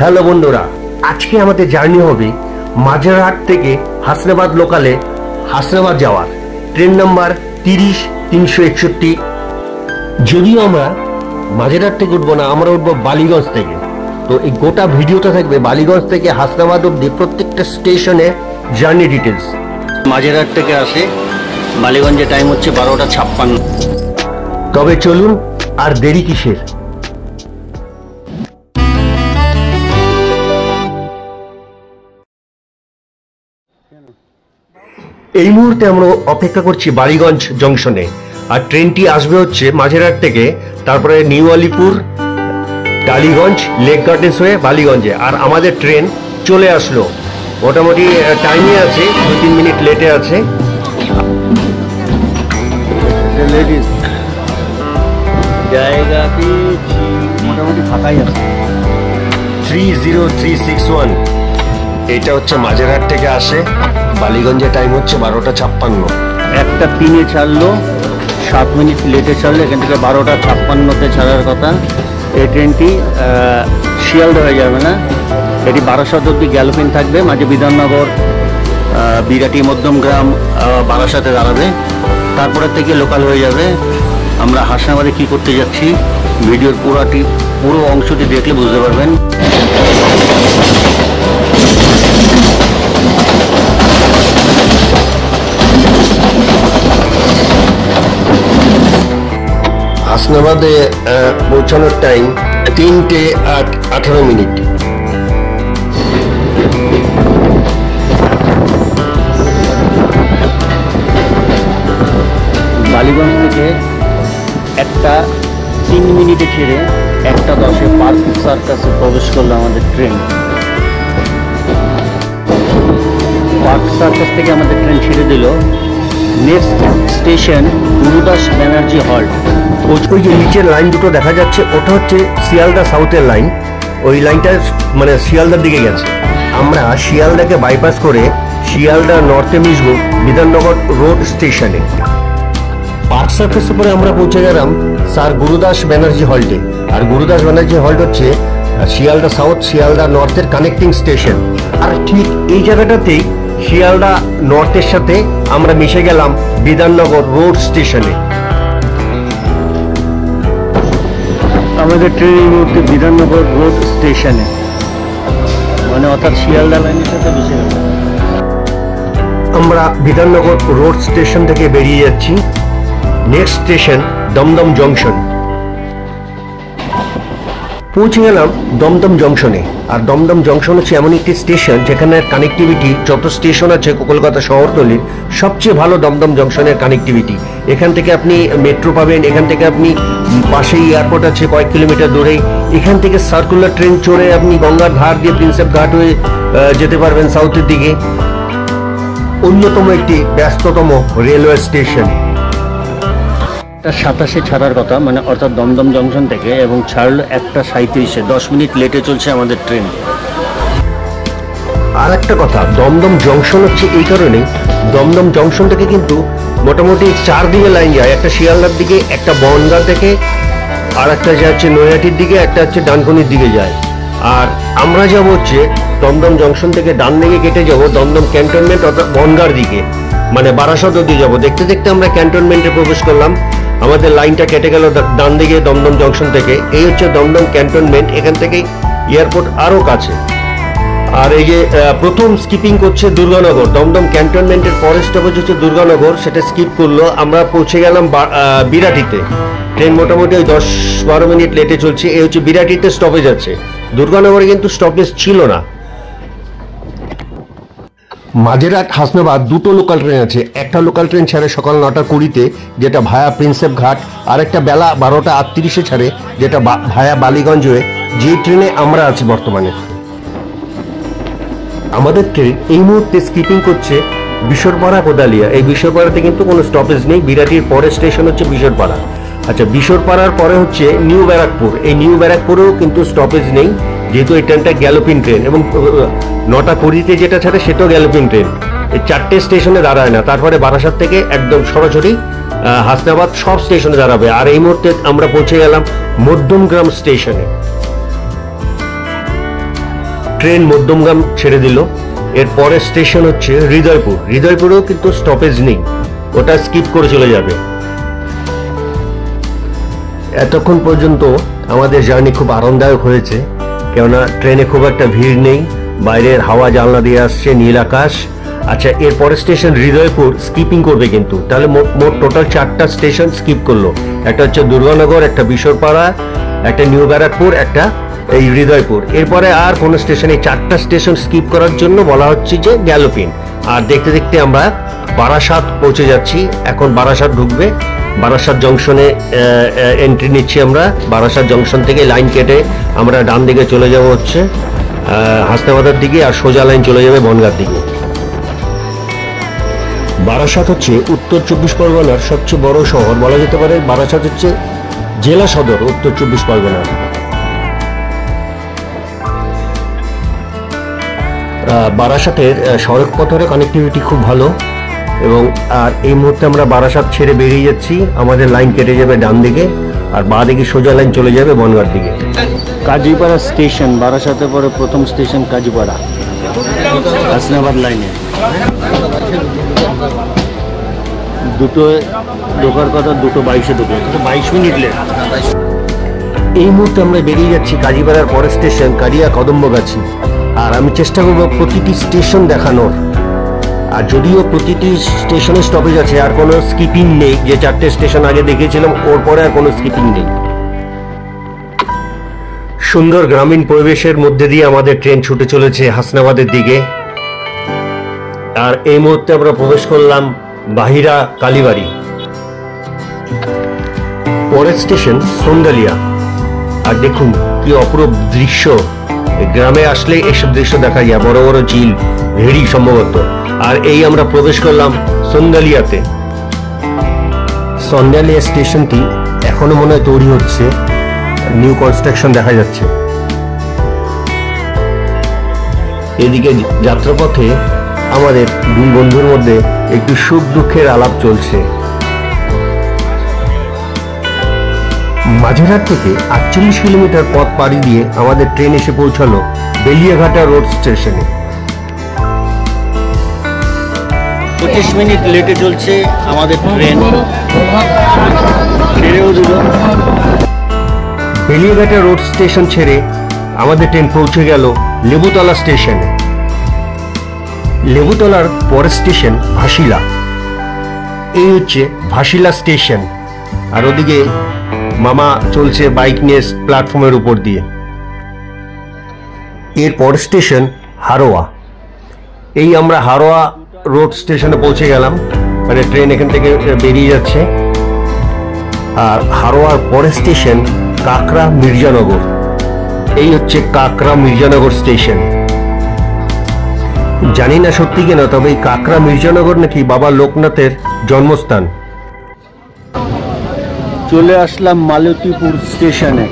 Hello বন্ধুরা, আজকে আমাদের জার্নি হবে মাঝেরহাট থেকে হাসনাবাদ লোকালে হাসনাবাদ যাওয়ার ট্রেন নাম্বার 30-361। যদিও আমরা মাঝেরহাট থেকে উঠবো না, আমরা উঠবো বালিগঞ্জ থেকে। তো এই গোটা ভিডিওটা থাকবে বালিগঞ্জ থেকে হাসনাবাদ অব্দি প্রত্যেকটা স্টেশনে জার্নি ডিটেলস। মাঝেরহাট থেকে আসে বালিগঞ্জে টাইম হচ্ছে 12:56। তবে চলুন, আর দেরি কিসের। এই মুহূর্তে আমরা অপেক্ষা করছি বালিগঞ্জ জংশনে, আর ট্রেনটি আসবে হচ্ছে মাঝেরহাট থেকে, তারপরে New Alipore, Tollygunge, Lake Gardens হয়ে বালিগঞ্জে। আর আমাদের ট্রেন চলে আসলো, মোটামুটি টাইমে আছে, 2-3 মিনিট লেটে আছে। জায়গা মোটামুটি ফাঁকাই আছে। 30361 এটা হচ্ছে মাঝেরহাট থেকে আসে, বালিগঞ্জে টাইম হচ্ছে 12:56। 1:03 ছাড়লো, 7 মিনিট লেটে ছাড়লো। এখান থেকে 12:56 ছাড়ার কথা। এই ট্রেনটি শিয়ালদা হয়ে যাবে না, এটি বারাসাত অব্দি গ্যালোপিন থাকবে। মাঝে বিধাননগর, বিরাটি, মধ্যমগ্রাম, বারাসাতে দাঁড়াবে। তারপরে থেকে লোকাল হয়ে যাবে। আমরা হাসনাবাদে কি করতে যাচ্ছি ভিডিওর পুরো অংশটি দেখলে বুঝতে পারবেন। হাসনাবাদে পৌঁছানোর টাইম 3:18। বালিগঞ্জ থেকে 1:03 মিনিটে ছেড়ে 1:10 পার্ক সার্কাসে প্রবেশ করলো আমাদের ট্রেন। পার্ক সার্কাস থেকে আমাদের ট্রেন ছেড়ে দিল। Next station Gurudas Banerjee halt. ওই যে নিচের লাইন দুটো দেখা যাচ্ছে, ওটা হচ্ছে শিয়ালদা সাউথের লাইন। ওই লাইনটা মানে শিয়ালদার দিকে গেছে। আমরা শিয়ালদাকে বাইপাস করে শিয়ালদা নর্থে মিশবো বিধাননগর রোড স্টেশনে। পার্ক সার্কাসের পরে আমরা পৌঁছে গেলাম স্যার গুরুদাস ব্যানার্জি হল্টে। আর গুরুদাস ব্যানার্জি হল্ট হচ্ছে শিয়ালদা সাউথ শিয়ালদা নর্থের কানেক্টিং স্টেশন। আর ঠিক এই জায়গাটাতেই শিয়ালদা নর্থের সাথে আমরা মিশে গেলাম বিধাননগর রোড স্টেশনে। আমাদের ট্রেন এই মুহূর্তে বিধাননগর রোড স্টেশনে, মানে অর্থাৎ শিয়ালদা লাইনের সাথে মিশে গেল। আমরা বিধাননগর রোড স্টেশন থেকে বেরিয়ে যাচ্ছি। Next station Dum Dum junction. পৌঁছে গেলাম দমদম জংশনে। আর দমদম জংশন হচ্ছে এমন একটি স্টেশন যেখানে কানেক্টিভিটি, যত স্টেশন আছে কলকাতা শহরতলির, সবচেয়ে ভালো দমদম জংশনের কানেক্টিভিটি। এখান থেকে আপনি মেট্রো পাবেন, এখান থেকে আপনি পাশেই এয়ারপোর্ট আছে কয়েক কিলোমিটার দূরেই। এখান থেকে সার্কুলার ট্রেন চড়ে আপনি গঙ্গার ধার দিয়ে প্রিন্সেপ ঘাট হয়ে যেতে পারবেন সাউথের দিকে। অন্যতম একটি ব্যস্ততম রেলওয়ে স্টেশন। 1:27 ছাড়ার কথা, মানে অর্থাৎ দমদম জংশন থেকে, এবং ছাড়লো 1:37। 10 মিনিট লেটে চলছে আমাদের ট্রেন। আর একটা কথা, দমদম জংশন হচ্ছে এই কারণে, দমদম জংশন থেকে কিন্তু মোটামুটি 4 দিকে লাইন যায়। একটা শিয়ালদার দিকে, একটা বনগাঁ থেকে, আর একটা যাচ্ছে নৈহাটির দিকে, একটা হচ্ছে ডানকুনির দিকে যায়। আর আমরা যাবো হচ্ছে দমদম জংশন থেকে ডান দিকে কেটে যাবো দমদম ক্যান্টনমেন্ট অর্থাৎ বনগাঁর দিকে, মানে বারাসাত অব্দি যাবো। দেখতে দেখতে আমরা ক্যান্টনমেন্টে প্রবেশ করলাম। আমাদের লাইনটা কেটে গেল ডান দিকে দমদম জংশন থেকে। এই হচ্ছে দমদম ক্যান্টনমেন্ট, এখান থেকে এয়ারপোর্ট আরও কাছে। আর এই যে প্রথম স্কিপিং করছে দুর্গানগর। দমদম ক্যান্টনমেন্টের পরের স্টপেজ হচ্ছে দুর্গানগর, সেটা স্কিপ করলো। আমরা পৌঁছে গেলাম বিরাটিতে। ট্রেন মোটামুটি ওই 10-12 মিনিট লেটে চলছে। এই হচ্ছে বিরাটিতে স্টপেজ আছে, দুর্গানগরে কিন্তু স্টপেজ ছিল না। মাঝেরহাট হাসনাবাদ দুটো লোকাল ট্রেন আছে। একটা লোকাল ট্রেন ছাড়ে সকাল 9:20-তে, যেটা ভায়া প্রিন্সেপ ঘাট। আর একটা বেলা 12:38-এ ছাড়ে, যেটা ভায়া বালিগঞ্জ হয়ে, যে ট্রেনে আমরা আছি বর্তমানে। আমাদের ট্রেন এই মুহূর্তে স্কিপিং করছে বিশরপাড়া কোদালিয়া। এই বিশরপাড়াতে কিন্তু কোনো স্টপেজ নেই। বিরাটির পরের স্টেশন হচ্ছে বিশরপাড়া। আচ্ছা, বিশরপাড়ার পরে হচ্ছে নিউ ব্যারাকপুর। এই নিউ ব্যারাকপুরেও কিন্তু স্টপেজ নেই, যেহেতু এই ট্রেনটা গ্যালোপিন ট্রেন। এবং 9:20-তে যেটা ছাড়ে সেটাও গ্যালোপিন ট্রেন। এই 4টে স্টেশনে দাঁড়ায় না। তারপরে বারাসাত থেকে একদম সরাসরি হাসনাবাদ সব স্টেশনে দাঁড়াবে। আর এই মুহূর্তে আমরা পৌঁছে গেলাম মধ্যমগ্রাম স্টেশনে। ট্রেন মধ্যমগ্রাম ছেড়ে দিল। এর পরের স্টেশন হচ্ছে হৃদয়পুর। হৃদয়পুরেও কিন্তু স্টপেজ নেই, ওটা স্কিপ করে চলে যাবে। এতক্ষণ পর্যন্ত আমাদের জার্নি খুব আরামদায়ক হয়েছে, কেননা ট্রেনে খুব একটা ভিড় নেই, বাইরের হাওয়া জানলা দিয়ে আসছে, নীল আকাশ। আচ্ছা, এর পরের স্টেশন হৃদয়পুর স্কিপিং করবে কিন্তু, তাহলে মোট টোটাল 4টা স্টেশন স্কিপ করলো। একটা হচ্ছে দুর্গানগর, একটা বিশরপাড়া, একটা নিউ ব্যারাকপুর, একটা এই হৃদয়পুর। এরপরে আর কোনো স্টেশন, এই 4টা স্টেশন স্কিপ করার জন্য বলা হচ্ছে যে গ্যালোপিন। আর দেখতে দেখতে আমরা বারাসাত পৌঁছে যাচ্ছি। এখন বারাসাত ঢুকবে, বারাসাত জংশনে এন্ট্রি নিচ্ছি আমরা। বারাসাত জংশন থেকে লাইন কেটে আমরা ডান দিকে চলে যাব হচ্ছে হাসনাবাদের দিকে, আর সোজা লাইন চলে যাবে বনগাঁর দিকে। বারাসাত হচ্ছে উত্তর 24 পরগনার সবচেয়ে বড় শহর বলা যেতে পারে। বারাসাত হচ্ছে জেলা সদর উত্তর 24 পরগনার। বারাসাতের সড়ক পথের কানেক্টিভিটি খুব ভালো, এবং আর এই মুহূর্তে আমরা বারাসাত ছেড়ে বেরিয়ে যাচ্ছি। আমাদের লাইন কেটে যাবে ডান দিকে, আর বাঁ দিকে সোজা লাইন চলে যাবে বনগাঁর দিকে। কাজীপাড়া স্টেশন, বারাসাতের পরে প্রথম স্টেশন কাজীপাড়া, হাসনাবাদ লাইনে। দুটো ঢোকার কথা, 2:22-এ ঢুকে, 22 মিনিট লেট। এই মুহূর্তে আমরা বেরিয়ে যাচ্ছি কাজীপাড়ার পরের স্টেশন কারিয়া কদম্বগাছি। আর আমি চেষ্টা করবো প্রতিটি স্টেশন দেখানোর। আর যদিও প্রতিটি স্টেশনে স্টপেজ আছে, আর কোনো স্কিপিং নেই, যে 4টে স্টেশন আগে দেখেছিলাম ওর পরে আর কোনো স্কিপিং নেই। সুন্দর গ্রামীণ পরিবেশের মধ্যে দিয়ে আমাদের ট্রেন ছুটে চলেছে হাসনাবাদের দিকে। আর এই মুহূর্তে আমরা প্রবেশ করলাম বাহিরা কালীবাড়ি। পরের স্টেশন সন্দালিয়া। আর দেখুন কি অপরূপ দৃশ্য, গ্রামে আসলে এসব দৃশ্য দেখা যায়, বড় বড় ঝিল, ভেড়ি সম্ভবত। আর এই আমরা প্রবেশ করলাম সন্দালিয়াতে। সন্দালিয়া স্টেশনটি এখনো মনে হয় তৈরি হচ্ছে, নিউ কনস্ট্রাকশন দেখা যাচ্ছে। এদিকে যাত্রাপথে আমাদের দুই বন্ধুর মধ্যে একটু সুখ দুঃখের আলাপ চলছে। মাঝেরহাট থেকে 48 কিলোমিটার পথ পাড়ি দিয়ে আমাদের ট্রেন এসে পৌঁছালো বেলিয়াঘাটা রোড স্টেশনে। 25 মিনিট লেটে চলছে আমাদের ট্রেন, ছেড়েও দিল। বেলিয়াঘাটা রোড স্টেশন ছেড়ে আমাদের ট্রেন পৌঁছে গেল লেবুতলা স্টেশনে। লেবুতলার পরের স্টেশন ভাসিলা। এই হচ্ছে ভাসিলা স্টেশন। আর ওদিকে মামা চলছে বাইক নিয়ে প্ল্যাটফর্মের উপর দিয়ে। এর পরের স্টেশন হারোয়া। এই আমরা হারোয়া রোড স্টেশনে পৌঁছে গেলাম, মানে ট্রেন এখান থেকে বেরিয়ে যাচ্ছে। আর হারোয়ার পরের স্টেশন কাকরা মির্জানগর। এই হচ্ছে কাকরা মির্জানগর স্টেশন। জানি না সত্যি কিনা, তবে এই কাকরা মির্জানগর নাকি বাবা লোকনাথের জন্মস্থান। চলে আসলাম মালতীপুর স্টেশনে।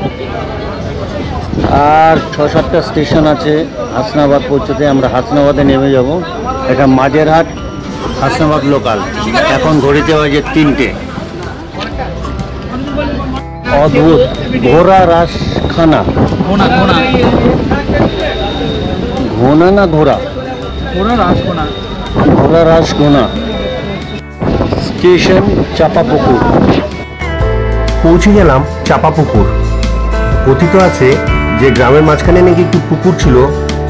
আর 6-7টা স্টেশন আছে হাসনাবাদ পৌঁছতে। আমরা হাসনাবাদে নেমে যাব। এটা মাঝেরহাট হাসনাবাদ লোকাল। এখন ঘড়িতে বাজে 3টে। অদ্ভুত ঘোড়া রাসখানা, ঘোনা না ঘোড়া, ঘোড়া রাসঘোনা স্টেশন চাপাপুকুর। পৌঁছে গেলাম চাপাপুকুর। কথিত আছে যে গ্রামের মাঝখানে নাকি একটি পুকুর ছিল,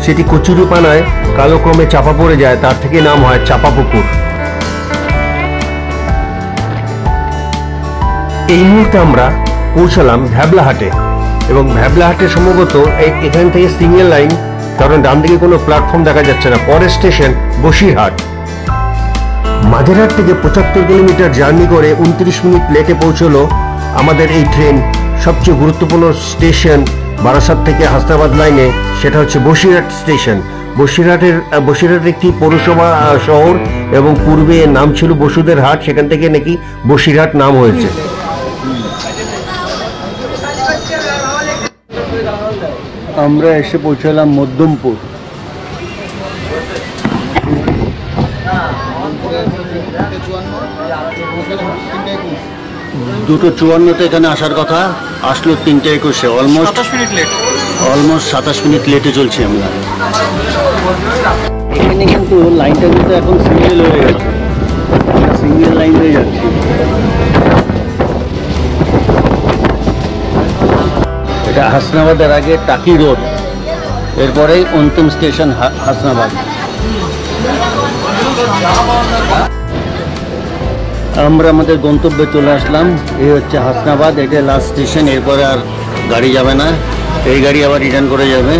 সেটি কচুরিপানায় কালক্রমে চাপা পড়ে যায়, তার থেকে নাম হয় চাপাপুকুর। এই মুহূর্তে আমরা পৌঁছালাম ভ্যাবলাহাটে, এবং ভ্যাবলাহাটে সম্ভবত এখান থেকে সিঙ্গেল লাইন, কারণ ডান দিকে কোনো প্ল্যাটফর্ম দেখা যাচ্ছে না। পরের স্টেশন বসিরহাট। মাঝেরহাট থেকে 75 কিলোমিটার জার্নি করে 29 মিনিট লেটে পৌঁছলো আমাদের এই ট্রেন সবচেয়ে গুরুত্বপূর্ণ স্টেশন বারাসাত থেকে হাসনাবাদ লাইনে, সেটা হচ্ছে বসিরহাট স্টেশন। বসিরহাট একটি পৌরসভা শহর, এবং পূর্বে এর নাম ছিল বসুদের হাট, সেখান থেকে নাকি বসিরহাট নাম হয়েছে। আমরা এসে পৌঁছালাম মধ্যমপুর। 2:54 এখানে আসার কথা, আসলো 3:21। অলমোস্ট 27 মিনিট লেটে চলছি আমরা। এখানে কিন্তু লাইনটা কিন্তু এখন সিঙ্গেল হয়ে গেছে, সিঙ্গেল লাইন হয়ে যাচ্ছে। এটা হাসনাবাদের আগে টাকি রোড, এরপরেই অন্তিম স্টেশন হাসনাবাদ। আমরা আমাদের গন্তব্যে চলে আসলাম। এই হচ্ছে হাসনাবাদ, এটা লাস্ট স্টেশন। এরপরে আর গাড়ি যাবে না, এই গাড়ি আবার রিটার্ন করে যাবে।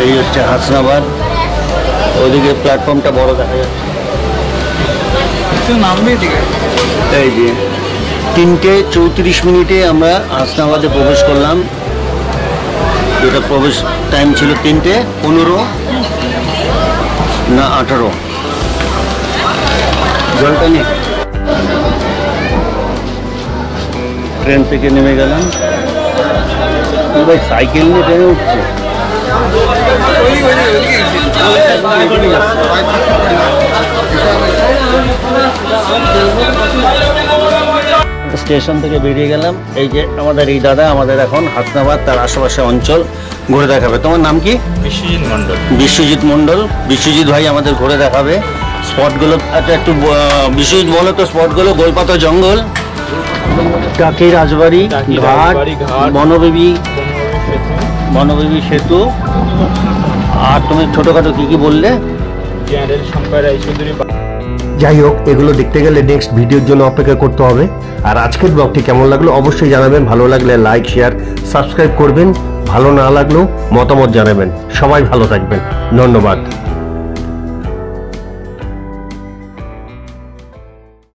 এই হচ্ছে হাসনাবাদ, ওইদিকে প্ল্যাটফর্মটা বড় দেখা যাচ্ছে। এই যে 3:34 আমরা হাসনাবাদে প্রবেশ করলাম। যেটা প্রবেশ টাইম ছিল 3:15 না 18। জলটা নেই। ট্রেন থেকে নেমে গেলাম। ভাই সাইকেল নিয়ে ট্রেনে উঠছে। স্টেশন থেকে বেরিয়ে গেলাম। এই যে আমাদের এই দাদা আমাদের এখন হাসনাবাদ তার আশেপাশে অঞ্চল ঘুরে দেখাবে। তোমার নাম কি? বিশ্বজিৎ মন্ডল। বিশ্বজিৎ মন্ডল। বিশ্বজিৎ ভাই আমাদের ঘুরে দেখাবে স্পটগুলো। আচ্ছা একটু বিশ্বজিৎ বলো তো স্পটগুলো। গোলপাতা জঙ্গল, টাকি রাজবাড়ি ঘাট, বনবেবী সেতু, আর তুমি ছোটখাটো কি কি বললে? যাই হোক, এগুলো দেখতে গেলে নেক্সট ভিডিওর জন্য অপেক্ষা করতে হবে। আর আজকের ব্লগটি কেমন লাগলো অবশ্যই জানাবেন। ভালো লাগলে লাইক, শেয়ার, সাবস্ক্রাইব করবেন। ভালো না লাগলেও মতামত জানাবেন। সবাই ভালো থাকবেন। ধন্যবাদ।